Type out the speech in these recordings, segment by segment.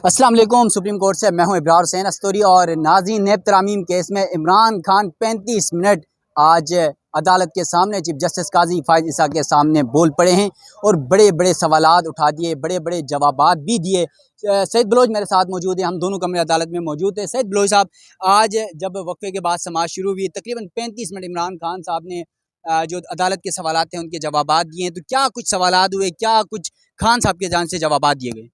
अस्सलाम वालेकुम। Supreme court से मैं हूं इब्रार हुसैन अस्तूरी और नाज़रीन नेब तरामीम केस में इमरान खान 35 मिनट आज अदालत के सामने चीफ जस्टिस काजी फायद ईसा के सामने बोल पड़े हैं और बड़े बड़े सवालात उठा दिए, बड़े बड़े जवाबात भी दिए। सैयद बलोच मेरे साथ मौजूद हैं, हम दोनों कमरे अदालत में मौजूद थे। सैयद बलोच साहब, आज जब वक्फे के बाद समाअत शुरू हुई, तकरीबन 35 मिनट इमरान खान साहब ने जो अदालत के सवालात थे उनके जवाबात दिए हैं, तो क्या कुछ सवालात हुए, क्या कुछ खान साहब के जान से जवाबात दिए गए?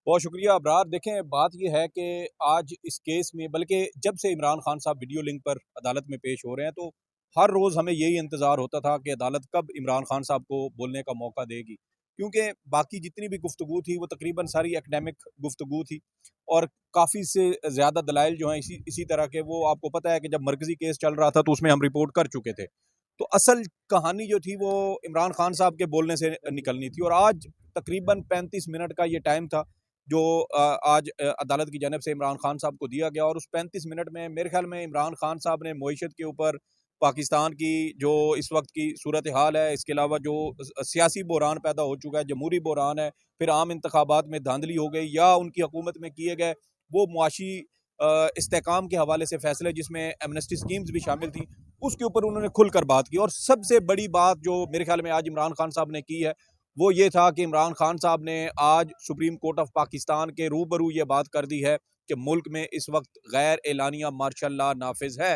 बहुत शुक्रिया अबरार। देखें, बात यह है कि आज इस केस में, बल्कि जब से इमरान खान साहब वीडियो लिंक पर अदालत में पेश हो रहे हैं, तो हर रोज़ हमें यही इंतज़ार होता था कि अदालत कब इमरान खान साहब को बोलने का मौका देगी, क्योंकि बाकी जितनी भी गुफ्तगू थी वो तकरीबन सारी एकेडमिक गुफ्तगू थी और काफ़ी से ज़्यादा दलाइल जो हैं इसी इसी तरह के, वो आपको पता है कि जब मरकज़ी केस चल रहा था तो उसमें हम रिपोर्ट कर चुके थे। तो असल कहानी जो थी वो इमरान खान साहब के बोलने से निकलनी थी और आज तकरीबन 35 मिनट का ये टाइम था जो आज अदालत की जानिब से इमरान खान साहब को दिया गया। और उस 35 मिनट में मेरे ख्याल में इमरान खान साहब ने मईशत के ऊपर, पाकिस्तान की जो इस वक्त की सूरत हाल है, इसके अलावा जो सियासी बहरान पैदा हो चुका है, जमहूरी बहरान है, फिर आम इंतखाबात में धांधली हो गई या उनकी हुकूमत में किए गए वो मुआशी इस्तेकाम के हवाले से फैसले जिसमें एमनेस्टी स्कीम्स भी शामिल थी, उसके ऊपर उन्होंने खुलकर बात की। और सबसे बड़ी बात जो मेरे ख्याल में आज इमरान खान साहब ने की है वो ये था कि इमरान खान साहब ने आज सुप्रीम कोर्ट ऑफ पाकिस्तान के रूबरू ये बात कर दी है कि मुल्क में इस वक्त गैर एलानिया मार्शल लॉ नाफिज है।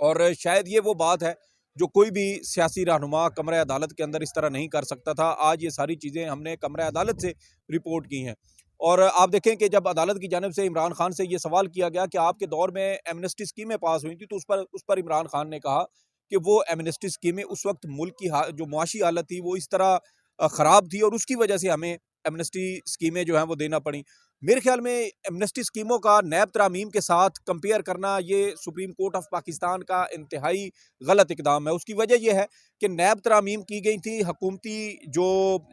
और शायद ये वो बात है जो कोई भी सियासी रहनुमा कमरे अदालत के अंदर इस तरह नहीं कर सकता था। आज ये सारी चीज़ें हमने कमरे अदालत से रिपोर्ट की हैं। और आप देखें कि जब अदालत की जानिब से इमरान खान से ये सवाल किया गया कि आपके दौर में एमनेस्टी स्कीमें पास हुई थी, तो उस पर इमरान खान ने कहा कि वो एमनेस्टी स्कीमें उस वक्त मुल्क की जो मुआशी हालत थी वो इस तरह ख़राब थी और उसकी वजह से हमें एमनेस्टी स्कीमें जो हैं वो देना पड़ी। मेरे ख्याल में एमनेस्टी स्कीमों का नैब तरामीम के साथ कंपेयर करना ये सुप्रीम कोर्ट ऑफ पाकिस्तान का इंतहाई गलत इकदाम है। उसकी वजह यह है कि नैब तरामीम की गई थी हुकूमती जो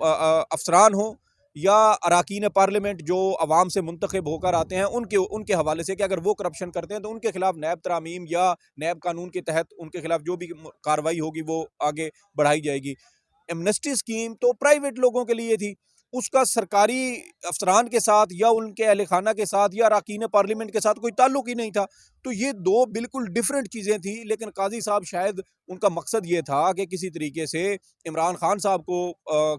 अफसरान हों या अराकीन पार्लियामेंट जो अवाम से मुंतखब होकर आते हैं उनके उनके हवाले से, कि अगर वो करप्शन करते हैं तो उनके खिलाफ नैब तरामीम या नैब कानून के तहत उनके खिलाफ जो भी कार्रवाई होगी वो आगे बढ़ाई जाएगी। एमनेस्टी स्कीम तो प्राइवेट लोगों के लिए थी, उसका सरकारी अफसरान के साथ या उनके अहल खाना के साथ या अरकान पार्लियामेंट के साथ कोई ताल्लुक ही नहीं था। तो ये दो बिल्कुल डिफरेंट चीज़ें थी। लेकिन काजी साहब शायद उनका मकसद ये था कि किसी तरीके से इमरान खान साहब को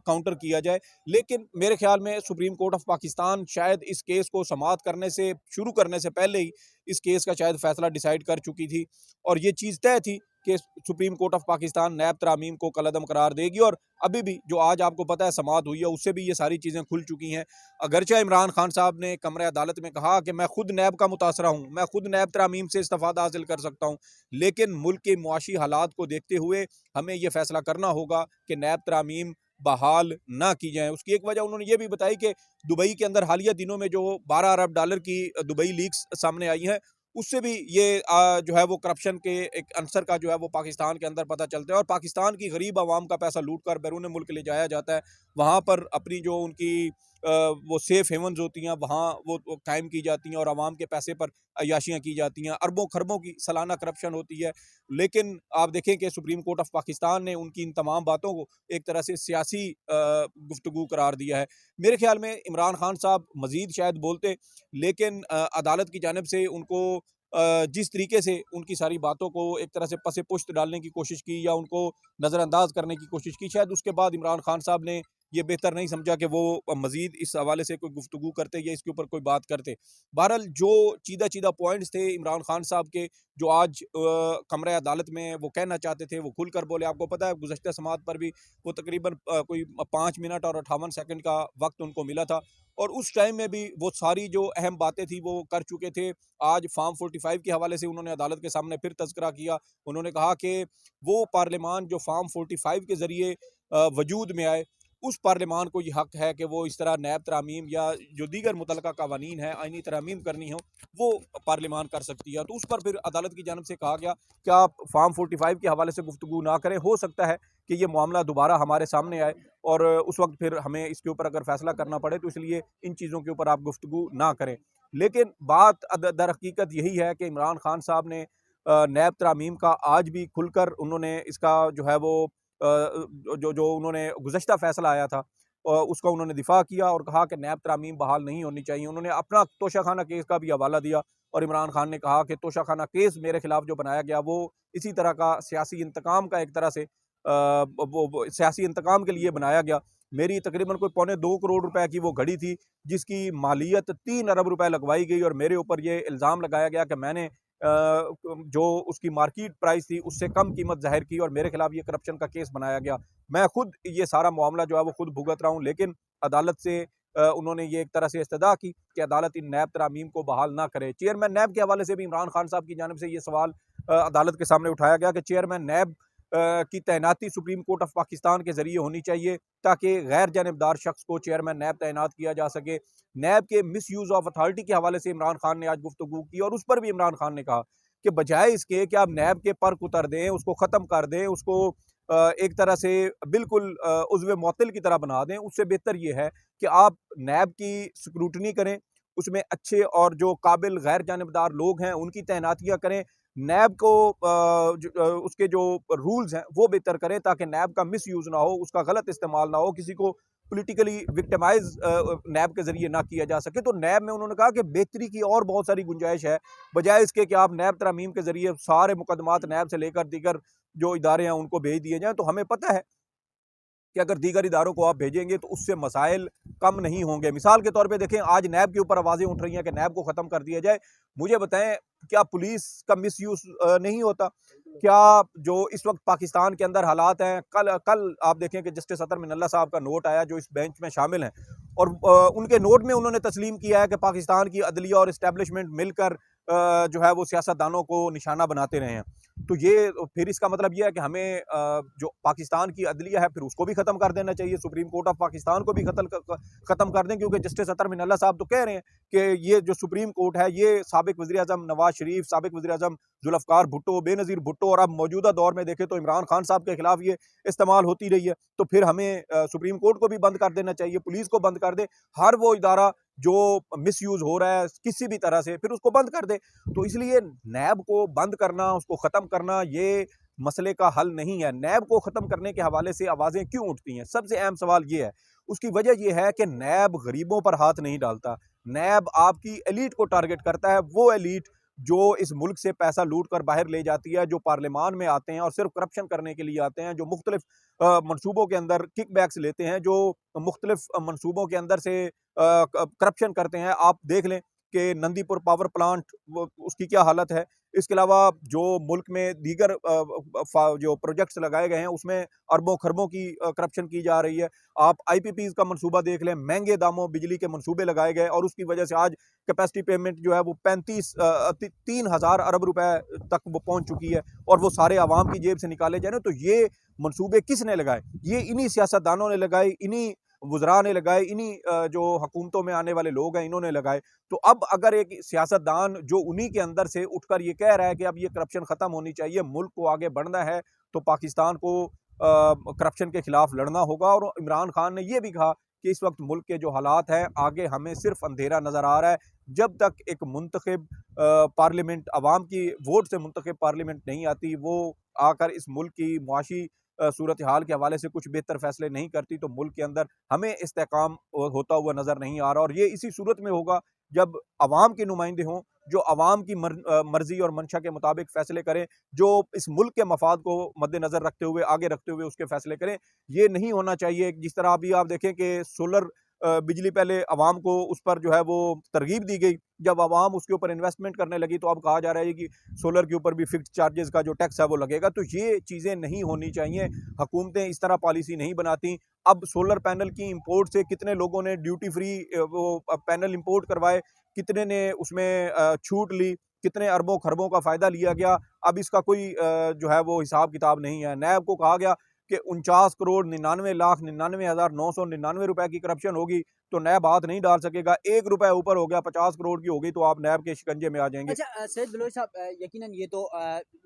काउंटर किया जाए। लेकिन मेरे ख्याल में सुप्रीम कोर्ट ऑफ पाकिस्तान शायद इस केस को समाअत करने से शुरू करने से पहले ही इस केस का शायद फैसला डिसाइड कर चुकी थी और ये चीज़ तय थी कि सुप्रीम कोर्ट ऑफ पाकिस्तान नैब तरामीम को कलअदम करार देगी। और अभी भी जो आज आपको पता है समाअत हुई है उससे भी ये सारी चीज़ें खुल चुकी हैं। अगरचे इमरान खान साहब ने कमरे अदालत में कहा कि मैं खुद नैब का मुतासरा हूँ, मैं खुद नैब तरामीम से इस्तेफादा हासिल कर सकता हूँ, लेकिन मुल्क के मुआशी हालात को देखते हुए हमें यह फैसला करना होगा कि नैब तरामीम बहाल ना की जाए। उसकी एक वजह उन्होंने ये भी बताई कि दुबई के अंदर हालिया दिनों में जो 12 अरब डॉलर की दुबई लीक्स सामने आई हैं उससे भी ये जो है वो करप्शन के एक अंसर का जो है वो पाकिस्तान के अंदर पता चलता है। और पाकिस्तान की गरीब आवाम का पैसा लूट कर बैरून मुल्क ले जाया जाता है, वहाँ पर अपनी जो उनकी वो सेफ हेवन्स होती हैं वहाँ वो कायम की जाती हैं और आवाम के पैसे पर अयाशियाँ की जाती हैं, अरबों खरबों की सालाना करप्शन होती है। लेकिन आप देखें कि सुप्रीम कोर्ट ऑफ पाकिस्तान ने उनकी इन तमाम बातों को एक तरह से सियासी गुफ्तगू करार दिया है। मेरे ख्याल में इमरान खान साहब मज़ीद शायद बोलते, लेकिन अदालत की जानिब से उनको जिस तरीके से उनकी सारी बातों को एक तरह से पसे पुश्त डालने की कोशिश की या उनको नज़रअंदाज करने की कोशिश की, शायद उसके बाद इमरान खान साहब ने ये बेहतर नहीं समझा कि वो मज़ीद इस हवाले से कोई गुफ्तगू करते या इसके ऊपर कोई बात करते। बहरहाल जो चीदा चीदा पॉइंट्स थे इमरान खान साहब के, जो आज कमरे अदालत में वो कहना चाहते थे वो खुल कर बोले। आपको पता है गुज़श्ता समाअत पर भी वो तकरीबन कोई 5 मिनट और 58 सेकंड का वक्त उनको मिला था और उस टाइम में भी वो सारी जो अहम बातें थी वो कर चुके थे। आज फार्म 45 के हवाले से उन्होंने अदालत के सामने फिर तज़किरा किया। उन्होंने कहा कि वो पार्लियामान जो फार्म 45 के ज़रिए वजूद में आए, उस पार्लियामान को ये हक है कि वो इस तरह नैब तरामीम या जो दीगर मुतलका कवानीन है आइनी तरामीम करनी हो वो पार्लियामान कर सकती है। तो उस पर फिर अदालत की जानिब से कहा गया कि आप फार्म 45 के हवाले से गुफ्तगू ना करें, हो सकता है कि ये मामला दोबारा हमारे सामने आए और उस वक्त फिर हमें इसके ऊपर अगर फैसला करना पड़े तो इसलिए इन चीज़ों के ऊपर आप गुफ्तगू ना करें। लेकिन बात दर हकीकत यही है कि इमरान खान साहब ने नैब तरामीम का आज भी खुलकर उन्होंने इसका जो है वो जो जो उन्होंने गुज़श्ता फ़ैसला आया था उसका उन्होंने दिफा किया और कहा कि नैब तरामीम बहाल नहीं होनी चाहिए। उन्होंने अपना तोशाखाना केस का भी हवाला दिया और इमरान खान ने कहा कि तोशाखाना केस मेरे खिलाफ जो बनाया गया वो इसी तरह का सियासी इंतकाम का एक तरह से वो सियासी इंतकाम के लिए बनाया गया। मेरी तकरीबन कोई पौने 2 करोड़ रुपए की वो घड़ी थी, जिसकी मालियत 3 अरब रुपए लगवाई गई और मेरे ऊपर ये इल्ज़ाम लगाया गया कि मैंने जो उसकी मार्केट प्राइस थी उससे कम कीमत ज़ाहिर की और मेरे खिलाफ ये करप्शन का केस बनाया गया। मैं खुद ये सारा मामला जो है वो खुद भुगत रहा हूँ, लेकिन अदालत से उन्होंने ये एक तरह से इस्तदा की कि अदालत इन नैब तरामीम को बहाल ना करे। चेयरमैन नैब के हवाले से भी इमरान खान साहब की जानिब से ये सवाल अदालत के सामने उठाया गया कि चेयरमैन नैब की तैनाती सुप्रीम कोर्ट ऑफ पाकिस्तान के ज़रिए होनी चाहिए, ताकि गैर जानिबदार शख्स को चेयरमैन नैब तैनात किया जा सके। नैब के मिस यूज़ ऑफ अथॉरिटी के हवाले से इमरान खान ने आज गुफ्तगू की और उस पर भी इमरान खान ने कहा कि बजाय इसके कि आप नैब के पर उतर दें, उसको ख़त्म कर दें, उसको एक तरह से बिल्कुल उज़्व मुअत्तल की तरह बना दें, उससे बेहतर ये है कि आप नैब की स्क्रूटनी करें, उसमें अच्छे और जो काबिल गैर जानिबदार लोग हैं उनकी तैनातियाँ करें। नैब को उसके जो रूल्स हैं वो बेहतर करें, ताकि नैब का मिस यूज़ ना हो, उसका गलत इस्तेमाल ना हो, किसी को पॉलिटिकली विक्टिमाइज नैब के ज़रिए ना किया जा सके। तो नैब में उन्होंने कहा कि बेहतरी की और बहुत सारी गुंजाइश है, बजाय इसके कि आप नैब तरामीम के ज़रिए सारे मुकदमात नैब से लेकर दीगर जो इदारे हैं उनको भेज दिए जाएँ। तो हमें पता है कि अगर दीगर इदारों को आप भेजेंगे तो उससे मसाइल कम नहीं होंगे। मिसाल के तौर पे देखें, आज नैब के ऊपर आवाज़ें उठ रही हैं कि नैब को ख़त्म कर दिया जाए। मुझे बताएं, क्या पुलिस का मिसयूज़ नहीं होता? क्या जो इस वक्त पाकिस्तान के अंदर हालात हैं, कल कल आप देखें कि जस्टिस अतर मिनल्ला साहब का नोट आया जो इस बेंच में शामिल हैं और उनके नोट में उन्होंने तस्लीम किया है कि पाकिस्तान की अदलिया और इस्टेब्लिशमेंट मिलकर जो है वो सियासतदानों को निशाना बनाते रहे हैं। तो ये फिर इसका मतलब ये है कि हमें जो पाकिस्तान की अदलिया है फिर उसको भी ख़त्म कर देना चाहिए, सुप्रीम कोर्ट ऑफ पाकिस्तान को भी ख़त्म कर दें, क्योंकि जस्टिस अतर मिनल्ला साहब तो कह रहे हैं कि ये जो सुप्रीम कोर्ट है ये साबिक वज़ीर-ए-आज़म नवाज शरीफ, साबिक वज़ीर-ए-आज़म जुल्फ़िकार भुट्टो, बेनज़ीर भुट्टो और अब मौजूदा दौर में देखें तो इमरान खान साहब के खिलाफ ये इस्तेमाल होती रही है। तो फिर हमें सुप्रीम कोर्ट को भी बंद कर देना चाहिए, पुलिस को बंद कर दे, हर वो इदारा जो मिसयूज़ हो रहा है किसी भी तरह से फिर उसको बंद कर दे। तो इसलिए नैब को बंद करना, उसको ख़त्म करना ये मसले का हल नहीं है। नैब को ख़त्म करने के हवाले से आवाज़ें क्यों उठती हैं? सबसे अहम सवाल ये है। उसकी वजह ये है कि नैब गरीबों पर हाथ नहीं डालता। नैब आपकी एलीट को टारगेट करता है, वो एलीट जो इस मुल्क से पैसा लूट कर बाहर ले जाती है, जो पार्लियामान में आते हैं और सिर्फ करप्शन करने के लिए आते हैं, जो मुख्तलिफ मनसूबों के अंदर किकबैक्स लेते हैं, जो मुख्तलिफ मनसूबों के अंदर से करप्शन करते हैं। आप देख लें कि नंदीपुर पावर प्लांट उसकी क्या हालत है। इसके अलावा जो मुल्क में दीगर जो प्रोजेक्ट्स लगाए गए हैं उसमें अरबों खरबों की करप्शन की जा रही है। आप आईपीपीज़ का मंसूबा देख लें, महंगे दामों बिजली के मंसूबे लगाए गए और उसकी वजह से आज कैपेसिटी पेमेंट जो है वो 3,000 अरब रुपए तक वो पहुंच चुकी है और वो सारे आवाम की जेब से निकाले जाए ना। तो ये मंसूबे किसने लगाए? ये इन्हीं सियासतदानों ने लगाए, इन्हीं वुज़रा ने लगाए, इन्हीं जो हुकूमतों में आने वाले लोग हैं इन्होंने लगाए। तो अब अगर एक सियासतदान जो उन्हीं के अंदर से उठकर ये कह रहा है कि अब ये करप्शन ख़त्म होनी चाहिए, मुल्क को आगे बढ़ना है, तो पाकिस्तान को करप्शन के खिलाफ लड़ना होगा। और इमरान खान ने ये भी कहा कि इस वक्त मुल्क के जो हालात हैं आगे हमें सिर्फ अंधेरा नज़र आ रहा है। जब तक एक मुंतखब पार्लियामेंट अवाम की वोट से मुंतखब पार्लियामेंट नहीं आती, वो आकर इस मुल्क की मुआशी सूरत हाल के हवाले से कुछ बेहतर फैसले नहीं करती, तो मुल्क के अंदर हमें इस्तेहकाम होता हुआ नज़र नहीं आ रहा। और ये इसी सूरत में होगा जब अवाम के नुमाइंदे हों, जो अवाम की मर्जी और मंशा के मुताबिक फ़ैसले करें, जो इस मुल्क के मफाद को मद्देनज़र रखते हुए आगे रखते हुए उसके फ़ैसले करें। ये नहीं होना चाहिए जिस तरह अभी आप देखें कि सोलर बिजली पहले अवाम को उस पर जो है वो तरगीब दी गई, जब अवाम उसके ऊपर इन्वेस्टमेंट करने लगी तो अब कहा जा रहा है कि सोलर के ऊपर भी फिक्स्ड चार्जेस का जो टैक्स है वो लगेगा। तो ये चीज़ें नहीं होनी चाहिए, हुकूमतें इस तरह पॉलिसी नहीं बनाती। अब सोलर पैनल की इंपोर्ट से कितने लोगों ने ड्यूटी फ्री वो पैनल इंपोर्ट करवाए, कितने ने उसमें छूट ली, कितने अरबों खरबों का फ़ायदा लिया गया। अब इसका कोई जो है वो हिसाब किताब नहीं है। नैब को कहा गया कि 49 करोड़ 99,99,999 रुपए की करप्शन होगी तो नैब हाथ नहीं डाल सकेगा। 1 रुपए ऊपर हो गया, 50 करोड़ की हो गई तो आप नैब के शिकंजे में आ जाएंगे। अच्छा सैयद बलोच साहब, यकीनन ये तो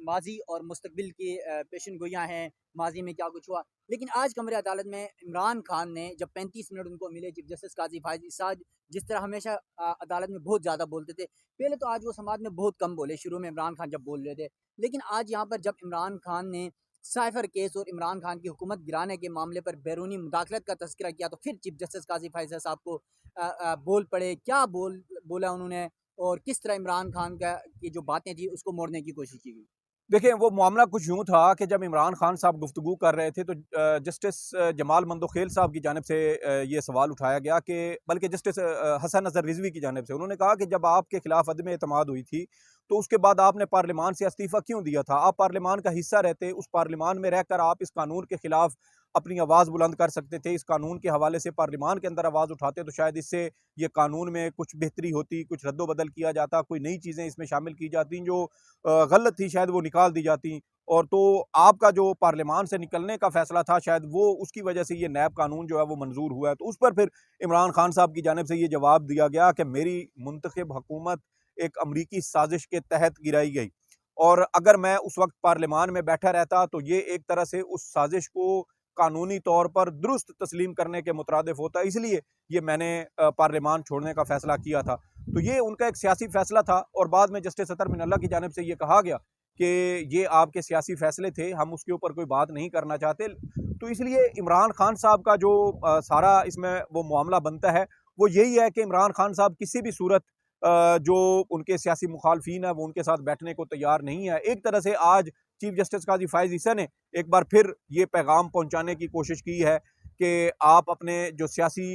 माजी और मुस्तकबिल की पेशन गोइयाँ हैं, माजी में क्या कुछ हुआ। लेकिन आज कमरे अदालत में इमरान खान ने जब 35 मिनट उनको मिले, चीफ जस्टिस काजी फायद इसाज जिस तरह हमेशा अदालत में बहुत ज़्यादा बोलते थे, पहले तो आज वो समाज में बहुत कम बोले, शुरू में इमरान खान जब बोल रहे थे। लेकिन आज यहाँ पर जब इमरान खान ने साइफर केस और इमरान खान की हुकूमत गिराने के मामले पर बैरूनी मुदाखलत का तज़किरा किया, तो फिर चीफ जस्टिस काजी फायज़ साहब को बोल पड़े। क्या बोला उन्होंने, और किस तरह इमरान खान का की जो बातें थी उसको मोड़ने की कोशिश की गई? देखिए, वो मामला कुछ यूँ था कि जब इमरान खान साहब गुफ्तगू कर रहे थे तो जस्टिस जमाल मंदोखेल साहब की जानिब से ये सवाल उठाया गया कि बल्कि जस्टिस हसन नज़र रिज़वी की जानिब से उन्होंने कहा कि जब आपके खिलाफ अदम एतमाद हुई थी, तो उसके बाद आपने पार्लियामान से इस्तीफ़ा क्यों दिया था? आप पार्लियामान का हिस्सा रहते, उस पार्लियामान में रहकर आप इस कानून के खिलाफ अपनी आवाज़ बुलंद कर सकते थे। इस कानून के हवाले से पार्लियामान के अंदर आवाज़ उठाते तो शायद इससे ये कानून में कुछ बेहतरी होती, कुछ रद्दो-बदल किया जाता, कोई नई चीज़ें इसमें शामिल की जाती जो गलत थी, शायद वो निकाल दी जाती। और तो आपका जो पार्लियामान से निकलने का फैसला था, शायद वो उसकी वजह से ये नैब कानून जो है वो मंजूर हुआ है। तो उस पर फिर इमरान खान साहब की जानिब से ये जवाब दिया गया कि मेरी मुंतखब हुकूमत एक अमरीकी साजिश के तहत गिराई गई, और अगर मैं उस वक्त पार्लियामान में बैठा रहता तो ये एक तरह से उस साजिश को कानूनी तौर पर दुरुस्त तस्लीम करने के मुतरादिफ होता, इसलिए ये मैंने पार्लियामान छोड़ने का फैसला किया था। तो ये उनका एक सियासी फैसला था, और बाद में जस्टिस अतर मिनल्ला की जानिब से ये कहा गया कि ये आपके सियासी फैसले थे, हम उसके ऊपर कोई बात नहीं करना चाहते। तो इसलिए इमरान खान साहब का जो सारा इसमें वो मामला बनता है, वो यही है कि इमरान खान साहब किसी भी सूरत जो उनके सियासी मुखालफीन है वो उनके साथ बैठने को तैयार नहीं है। एक तरह से आज चीफ जस्टिस काजी फायज़ ईसा ने एक बार फिर ये पैगाम पहुंचाने की कोशिश की है कि आप अपने जो सियासी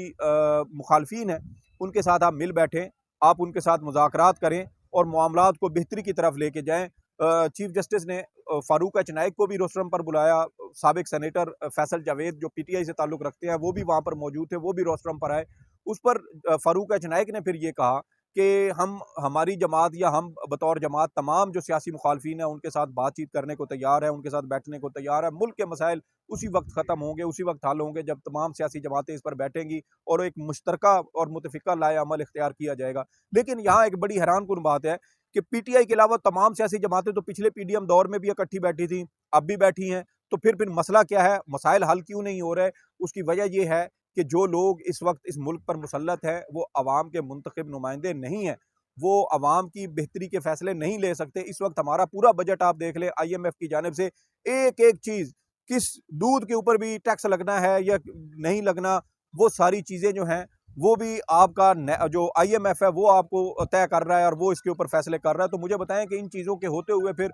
मुखालफीन हैं उनके साथ आप मिल बैठें, आप उनके साथ मुज़ाकरात करें और मामलात को बेहतरी की तरफ लेके जाएँ। चीफ जस्टिस ने फारूक एच नाइक को भी रोस्टरम पर बुलाया, साबिक सेनेटर फैसल जावेद जो पीटीआई से ताल्लुक़ रखते हैं वो भी वहाँ पर मौजूद थे, वो भी रोस्टरम पर आए। उस पर फारूक एच नाइक ने फिर ये कहा कि हम हमारी जमात या हम बतौर जमात तमाम जो सियासी मुखालफीन हैं उनके साथ बातचीत करने को तैयार है, उनके साथ बैठने को तैयार है। मुल्क के मसाइल उसी वक्त ख़त्म होंगे, उसी वक्त हल होंगे जब तमाम सियासी जमातें इस पर बैठेंगी और एक मुश्तरका और मुतफ़िक़ा लाए अमल इख्तियार किया जाएगा। लेकिन यहाँ एक बड़ी हैरानकुन बात है कि पीटीआई के अलावा तमाम सियासी जमातें तो पिछले पीडीएम दौर में भी इकट्ठी बैठी थी, अब भी बैठी हैं। तो फिर मसला क्या है? मसाइल हल क्यों नहीं हो रहे? उसकी वजह ये है कि जो लोग इस वक्त इस मुल्क पर मुसल्लत हैं वो अवाम के मुंतखब नुमाइंदे नहीं हैं, वो अवाम की बेहतरी के फैसले नहीं ले सकते। इस वक्त हमारा पूरा बजट आप देख लें, IMF की जानिब से एक एक चीज़, किस दूध के ऊपर भी टैक्स लगना है या नहीं लगना, वो सारी चीज़ें जो हैं वो भी आपका जो IMF है वो आपको तय कर रहा है और वो इसके ऊपर फैसले कर रहा है। तो मुझे बताएं कि इन चीज़ों के होते हुए फिर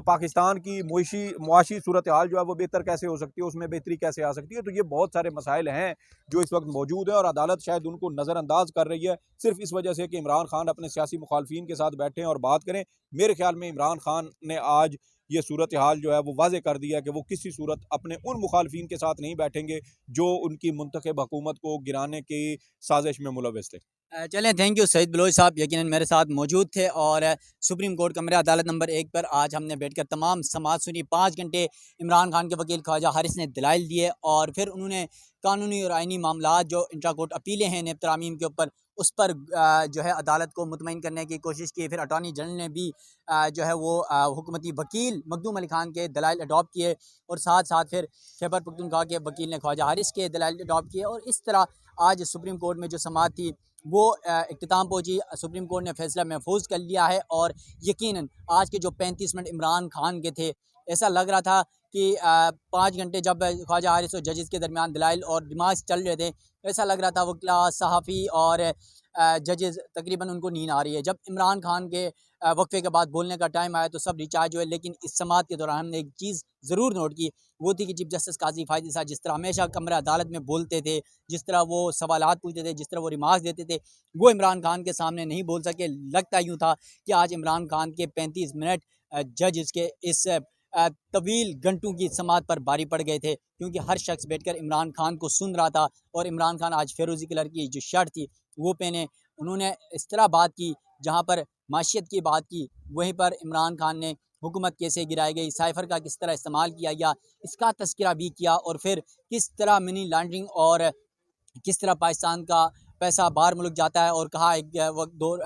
पाकिस्तान की मुआशी सूरत हाल जो है वो बेहतर कैसे हो सकती है, उसमें बेहतरी कैसे आ सकती है? तो ये बहुत सारे मसाइल हैं जो इस वक्त मौजूद हैं और अदालत शायद उनको नज़रअंदाज कर रही है सिर्फ इस वजह से कि इमरान खान अपने सियासी मुखालफीन के साथ बैठें और बात करें। मेरे ख्याल में इमरान खान ने आज ये सूरत हाल जो है वो वाज़े कर दिया कि वो किसी सूरत अपने उन मुखालफीन के साथ नहीं बैठेंगे जो उनकी मुंतखब हुकूमत को गिराने की साजिश में मुलव्वस थे। चलें, थैंक यू सईद बलोच साहब, यकीनन मेरे साथ मौजूद थे और सुप्रीम कोर्ट कमरे अदालत नंबर 1 पर आज हमने बैठकर तमाम समाअत सुनी। 5 घंटे इमरान खान के वकील ख्वाजा हारिस ने दलाइल दिए और फिर उन्होंने कानूनी और आइनी मामलात जो इंट्रा कोर्ट अपीलें हैं नेब तरामीम के ऊपर, उस पर जो है अदालत को मुतमईन करने की कोशिश की। फिर अटॉर्नी जनरल ने भी जो है वो हुकूमती वकील मखदूम अली खान के दलाइल अडॉप्ट किए और साथ साथ फिर खैबर पख्तूनख्वा के वकील ने ख्वाजा हारिस के दलाइल अडॉप्ट किए और इस तरह आज सुप्रीम कोर्ट में जो समाअत थी वो इख्तिताम पहुँची। सुप्रीम कोर्ट ने फैसला महफूज कर लिया है और यकीनन आज के जो 35 मिनट इमरान खान के थे, ऐसा लग रहा था कि 5 घंटे जब ख्वाजा हारिस और जजेस के दरमियान दलाइल और दिमाग चल रहे थे, ऐसा लग रहा था वो क्लास सहाफ़ी और जजेस तकरीबन उनको नींद आ रही है। जब इमरान खान के वक्फे के बाद बोलने का टाइम आया तो सब रिचार्ज हुए, लेकिन इस समाअत के दौरान हमने एक चीज़ ज़रूर नोट की, वो थी कि चीफ जस्टिस काजी फायज़ साहब जिस तरह हमेशा कमरा अदालत में बोलते थे, जिस तरह वो सवालात पूछते थे, जिस तरह वो रिमार्क्स देते थे, वो इमरान खान के सामने नहीं बोल सके। लगता यूँ था कि आज इमरान खान के 35 मिनट जज इसके इस तवील घंटों की समाअत पर भारी पड़ गए थे, क्योंकि हर शख्स बैठकर इमरान खान को सुन रहा था और इमरान खान आज फिरोज़ी कलर की जो शर्ट थी वो पहने, उन्होंने इस तरह बात की जहाँ पर माशियत की बात की, वहीं पर इमरान खान ने हुकूमत कैसे गिराई गई, साइफ़र का किस तरह इस्तेमाल किया गया इसका तज़किरा भी किया और फिर किस तरह मनी लॉन्ड्रिंग और किस तरह पाकिस्तान का पैसा बाहर मुल्क जाता है। और कहा एक वक्त दौर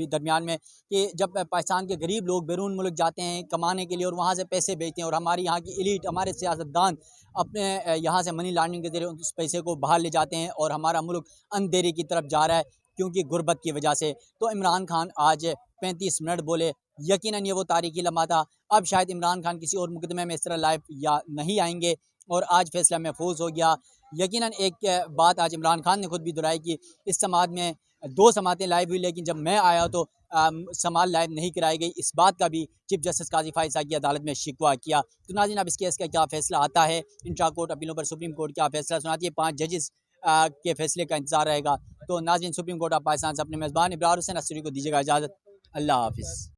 दरमियान में कि जब पाकिस्तान के गरीब लोग बैरून मुल्क जाते हैं कमाने के लिए और वहाँ से पैसे भेजते हैं और हमारी यहाँ की एलीट, हमारे सियासतदान अपने यहाँ से मनी लॉन्ड्रिंग के जरिए उस पैसे को बाहर ले जाते हैं और हमारा मुल्क अंधेरे की तरफ जा रहा है क्योंकि गुर्बत की वजह से। तो इमरान खान आज 35 मिनट बोले यकीनन ये वो तारीखी लम्हा था। अब शायद इमरान खान किसी और मुकदमे में इस तरह लाइव या नहीं आएंगे और आज फैसला महफूज हो गया। यकीनन एक बात आज इमरान खान ने खुद भी दोहराई कि इस समात में 2 समातें लाइव हुई, लेकिन जब मैं आया तो समात लाइव नहीं कराई गई। इस बात का भी चीफ जस्टिस काजी फाइज साहब की अदालत में शिकवा किया। तो नाज़रीन, अब इस केस का क्या फैसला आता है, इंट्रा कोर्ट अपीलों पर सुप्रीम कोर्ट क्या फैसला सुनाती है, 5 जजेस के फैसले का इंतजार रहेगा। तो नाज़रीन, सुप्रीम कोर्ट ऑफ पाकिस्तान से अपने मेज़बान इब्रार हुसैन अस्सरी को दीजिएगा इजाज़त। अल्लाह हाफिज़।